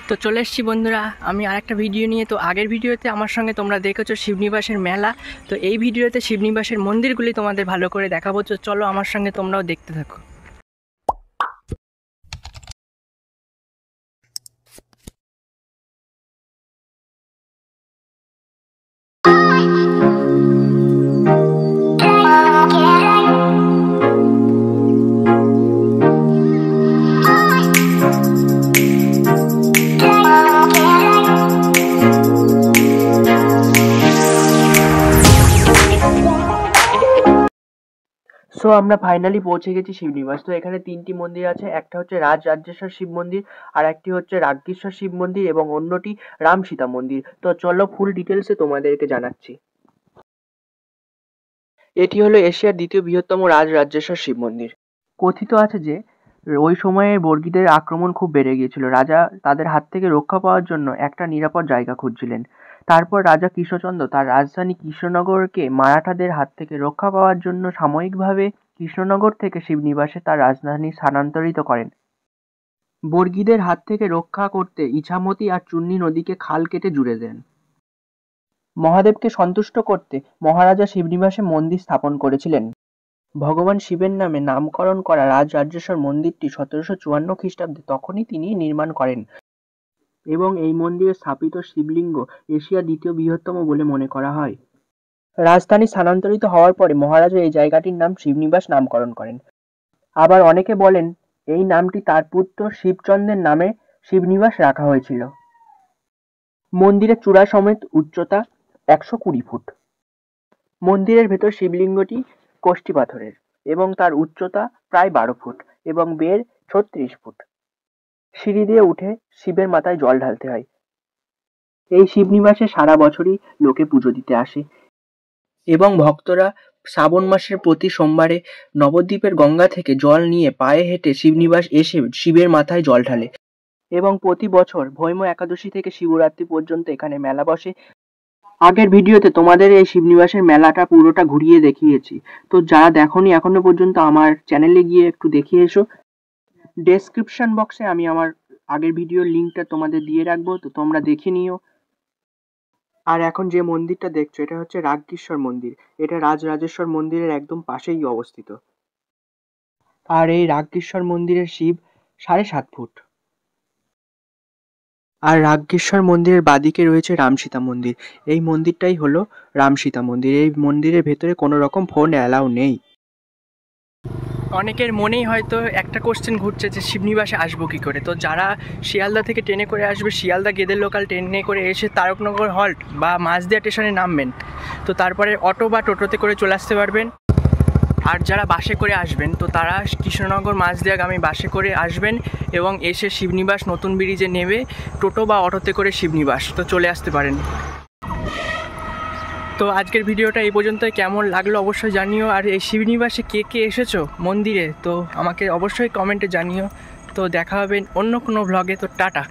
তো চলে এসেছি বন্ধুরা আমি আরেকটা ভিডিও নিয়ে। তো আগের ভিডিওতে আমার সঙ্গে তোমরা দেখেছো শিবনিবাসের মেলা। তো এই ভিডিওতে শিবনিবাসের মন্দিরগুলি তোমাদের ভালো করে দেখাবো। তো চলো আমার সঙ্গে তোমরাও দেখতে থাকো। সো আমরা ফাইনালি পৌঁছে গেছি শিবনিবাস। তো এখানে তিনটি মন্দির আছে, একটা হচ্ছে রাজরাজেশ্বর শিব মন্দির, আর একটি হচ্ছে রাজ্ঞেশ্বর শিব মন্দির এবং অন্যটি রাম সীতা মন্দির। তো চলো ফুল ডিটেলসে তোমাদেরকে জানাচ্ছি। এটি হলো এশিয়ার দ্বিতীয় বৃহত্তম রাজরাজেশ্বর শিব মন্দির। কথিত আছে যে ওই সময়ে বর্গীদের আক্রমণ খুব বেড়ে গিয়েছিল। রাজা তাদের হাত থেকে রক্ষা পাওয়ার জন্য একটা নিরাপদ জায়গা খুঁজছিলেন। তারপর রাজা কৃষ্ণচন্দ্র তার রাজধানী কৃষ্ণনগরকে মারাঠাদের হাত থেকে রক্ষা পাওয়ার জন্য সাময়িকভাবে কৃষ্ণনগর থেকে শিবনিবাসে তার রাজধানী স্থানান্তরিত করেন। বর্গীদের হাত থেকে রক্ষা করতে ইছামতি আর চুন্নি নদীকে খাল কেটে জুড়ে দেন। মহাদেবকে সন্তুষ্ট করতে মহারাজা শিবনিবাসে মন্দির স্থাপন করেছিলেন। ভগবান শিবের নামে নামকরণ করা রাজরাজেশ্বর মন্দিরটি 1754 খ্রিস্টাব্দে তখনই তিনি নির্মাণ করেন এবং এই মন্দিরে স্থাপিত শিবলিঙ্গ এশিয়ার দ্বিতীয় বৃহত্তম বলে মনে করা হয়। রাজধানী স্থানান্তরিত হওয়ার পরে মহারাজা এই জায়গাটির নাম শিবনিবাস নামকরণ করেন। আবার অনেকে বলেন এই নামটি তার পুত্র শিবচন্দ্রের নামে শিবনিবাস রাখা হয়েছিল। মন্দিরের চূড়া সমেত উচ্চতা 120 ফুট। মন্দিরের ভেতর শিবলিঙ্গটি কোষ্ঠী পাথরের এবং তার উচ্চতা প্রায় 12 ফুট এবং বের 36 ফুট। সিঁড়ি দিয়ে উঠে শিবের মাথায় জল ঢালতে হয়। এই শিবনিবাসে সারা বছরই লোকে পুজো দিতে আসে এবং ভক্তরা শ্রাবণ মাসের প্রতি সোমবারে নবদ্বীপের গঙ্গা থেকে জল নিয়ে পায়ে হেঁটে শিবনিবাস এসে শিবের মাথায় জল ঢালে এবং প্রতি বছর ভৈম একাদশী থেকে শিবরাত্রি পর্যন্ত এখানে মেলা বসে। আগের ভিডিওতে তোমাদের এই শিবনিবাসের মেলাটা পুরোটা ঘুরিয়ে দেখিয়েছি। তো যারা দেখোনি এখনো পর্যন্ত আমার চ্যানেলে গিয়ে একটু দেখে এসো। ডেসক্রিপশন বক্সে আমি আমার আগের ভিডিওর লিঙ্কটা তোমাদের দিয়ে রাখবো, তো তোমরা দেখে নিও। আর এখন যে মন্দিরটা দেখছো এটা হচ্ছে রাজ্ঞেশ্বর মন্দির। এটা রাজরাজেশ্বর মন্দিরের একদম পাশেই অবস্থিত। আর এই রাজ্ঞেশ্বর মন্দিরের শিব 7.5 ফুট। আর রাজ্ঞেশ্বর মন্দিরের বাদিকে রয়েছে রাম সীতা মন্দির। এই মন্দিরটাই হলো রাম সীতা মন্দির। এই মন্দিরের ভেতরে কোনো রকম ফোন অ্যালাউ নেই। অনেকের মনেই হয়তো একটা কোশ্চেন ঘুরছে যে শিবনিবাসে আসবো কী করে। তো যারা শিয়ালদা থেকে ট্রেনে করে আসবে, শিয়ালদা গেদের লোকাল ট্রেনে করে এসে তারকনগর হল্ট বা মাঝদিয়া স্টেশনে নামবেন। তো তারপরে অটো বা টোটোতে করে চলে আসতে পারবেন। আর যারা বাসে করে আসবেন তো তারা কৃষ্ণনগর মাঝদিয়াগামী বাসে করে আসবেন এবং এসে শিবনিবাস নতুন ব্রিজে নেমে টোটো বা অটোতে করে শিবনিবাস তো চলে আসতে পারেন। তো আজকের ভিডিওটা এই পর্যন্তই। কেমন লাগলো অবশ্যই জানিও। আর এই শিবনিবাসে কে কে এসেছো মন্দিরে তো আমাকে অবশ্যই কমেন্টে জানিও। তো দেখা হবে অন্য কোনো ভ্লগে। তো টাটা।